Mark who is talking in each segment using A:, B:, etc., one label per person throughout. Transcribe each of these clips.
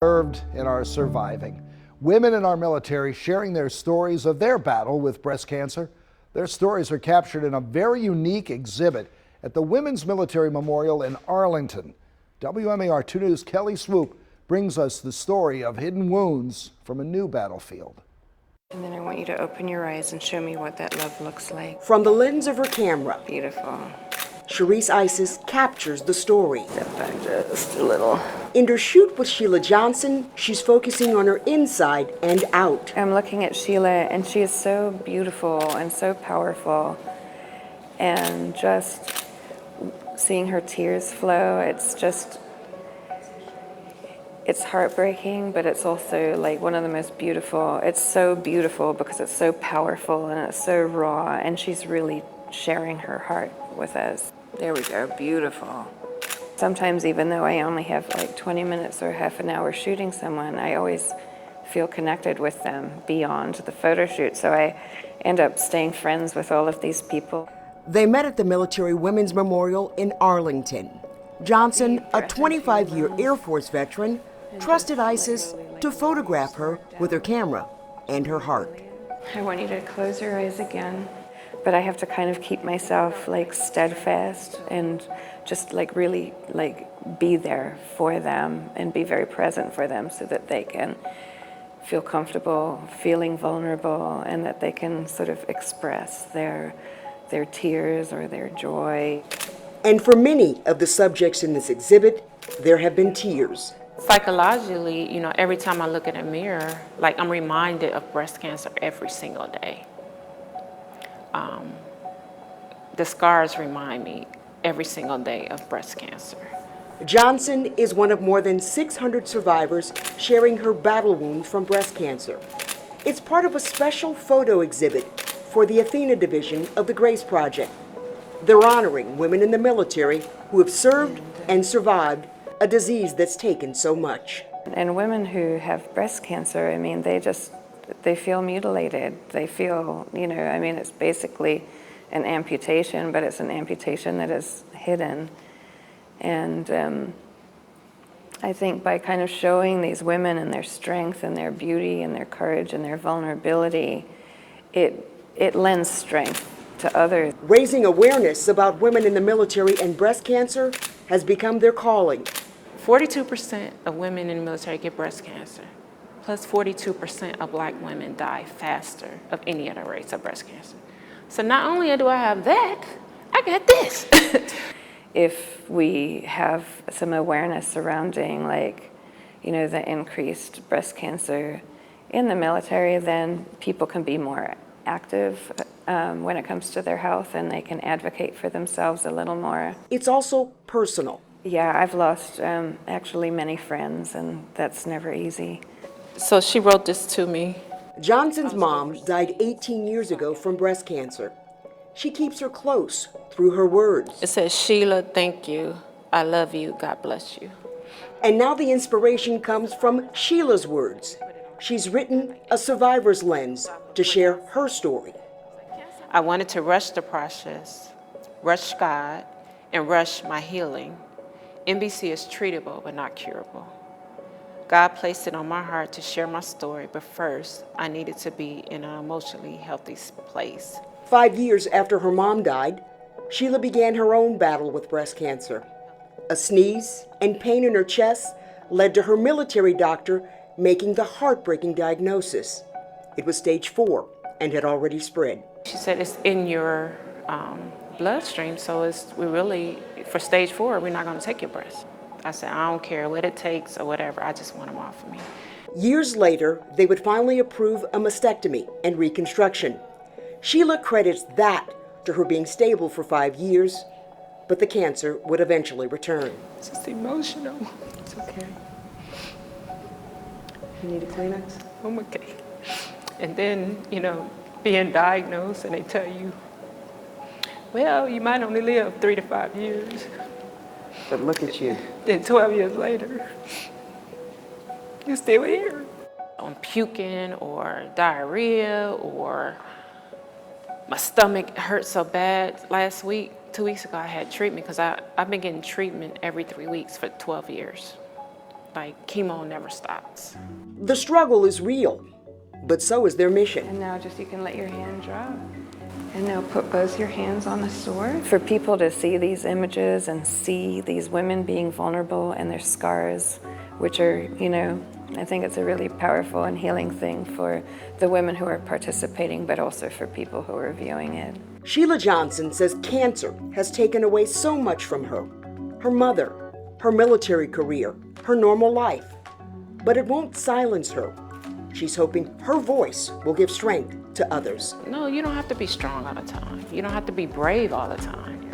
A: Served and are surviving. Women in our military sharing their stories of their battle with breast cancer. Their stories are captured in a very unique exhibit at the Women's Military Memorial in Arlington. WMAR 2 News' Kelly Swoop brings us the story of hidden wounds from a new battlefield.
B: And then I want you to open your eyes and show me what that love looks like.
C: From the lens of her camera,
B: Beautiful.
C: Charise Isis captures the story.
B: Step back just a little.
C: In her shoot with Shelia Johnson, she's focusing on her inside and out.
B: I'm looking at Sheila, and she is so beautiful and so powerful. And just seeing her tears flow, it's heartbreaking, but it's also like one of the most beautiful. It's so beautiful because it's so powerful and it's so raw, and she's really sharing her heart with us. There we go, beautiful. Sometimes even though I only have like 20 minutes or half an hour shooting someone, I always feel connected with them beyond the photo shoot. So I end up staying friends with all of these people.
C: They met at the Military Women's Memorial in Arlington. Johnson, a 25-year Air Force veteran, trusted Isis to photograph her with her camera and her heart.
B: I want you to close your eyes again, but I have to kind of keep myself like steadfast and just like really like be there for them and be very present for them so that they can feel comfortable, feeling vulnerable, and that they can sort of express their tears or their joy.
C: And for many of the subjects in this exhibit, there have been tears.
D: Psychologically, every time I look in a mirror, like I'm reminded of breast cancer every single day. The scars remind me every single day of breast cancer.
C: Johnson is one of more than 600 survivors sharing her battle wounds from breast cancer. It's part of a special photo exhibit for the Athena Division of the Grace Project. They're honoring women in the military who have served and survived a disease that's taken so much.
B: And women who have breast cancer, they feel mutilated. They feel, it's basically an amputation, but it's an amputation that is hidden. And I think by kind of showing these women and their strength and their beauty and their courage and their vulnerability, it lends strength to others.
C: Raising awareness about women in the military and breast cancer has become their calling.
D: 42% of women in the military get breast cancer, plus 42% of Black women die faster of any other race of breast cancer. So not only do I have that, I got this.
B: If we have some awareness surrounding the increased breast cancer in the military, then people can be more active when it comes to their health, and they can advocate for themselves a little more.
C: It's also personal.
B: Yeah, I've lost actually many friends, and that's never easy.
D: So she wrote this to me.
C: Johnson's mom died 18 years ago from breast cancer. She keeps her close through her words.
D: It says, "Sheila, thank you. I love you. God bless you."
C: And now the inspiration comes from Sheila's words. She's written a survivor's lens to share her story.
D: I wanted to rush the process, rush God, and rush my healing. MBC is treatable but not curable. God placed it on my heart to share my story, but first I needed to be in an emotionally healthy place.
C: 5 years after her mom died, Sheila began her own battle with breast cancer. A sneeze and pain in her chest led to her military doctor making the heartbreaking diagnosis. It was stage 4 and had already spread.
D: She said, "It's in your bloodstream, so for stage 4, we're not going to take your breast." I said, "I don't care what it takes or whatever, I just want them off of me."
C: Years later, they would finally approve a mastectomy and reconstruction. Sheila credits that to her being stable for 5 years, but the cancer would eventually return.
D: It's just emotional.
B: It's okay. You need a Kleenex?
D: I'm okay. And then, being diagnosed and they tell you, well, you might only live 3 to 5 years.
B: But look at you.
D: Then 12 years later, you're still here. I'm puking or diarrhea, or my stomach hurt so bad. Last week, 2 weeks ago, I had treatment because I've been getting treatment every 3 weeks for 12 years. like chemo never stops.
C: The struggle is real, but so is their mission.
B: And now just you can let your hand drop. And now put both your hands on the sword. For people to see these images and see these women being vulnerable and their scars, which are, I think it's a really powerful and healing thing for the women who are participating, but also for people who are viewing it.
C: Shelia Johnson says cancer has taken away so much from her. Her mother, her military career, her normal life. But it won't silence her. She's hoping her voice will give strength to others.
D: No, you don't have to be strong all the time. You don't have to be brave all the time.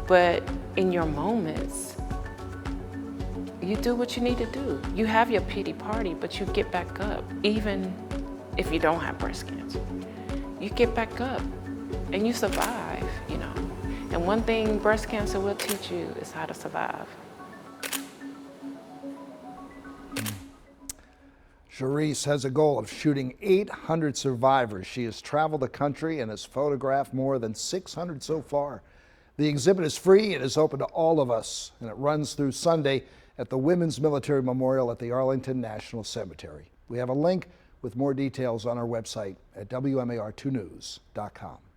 D: But in your moments, you do what you need to do. You have your pity party, but you get back up, even if you don't have breast cancer. You get back up and you survive, And one thing breast cancer will teach you is how to survive.
A: Charise has a goal of shooting 800 survivors. She has traveled the country and has photographed more than 600 so far. The exhibit is free and is open to all of us, and it runs through Sunday at the Women's Military Memorial at the Arlington National Cemetery. We have a link with more details on our website at WMAR2news.com.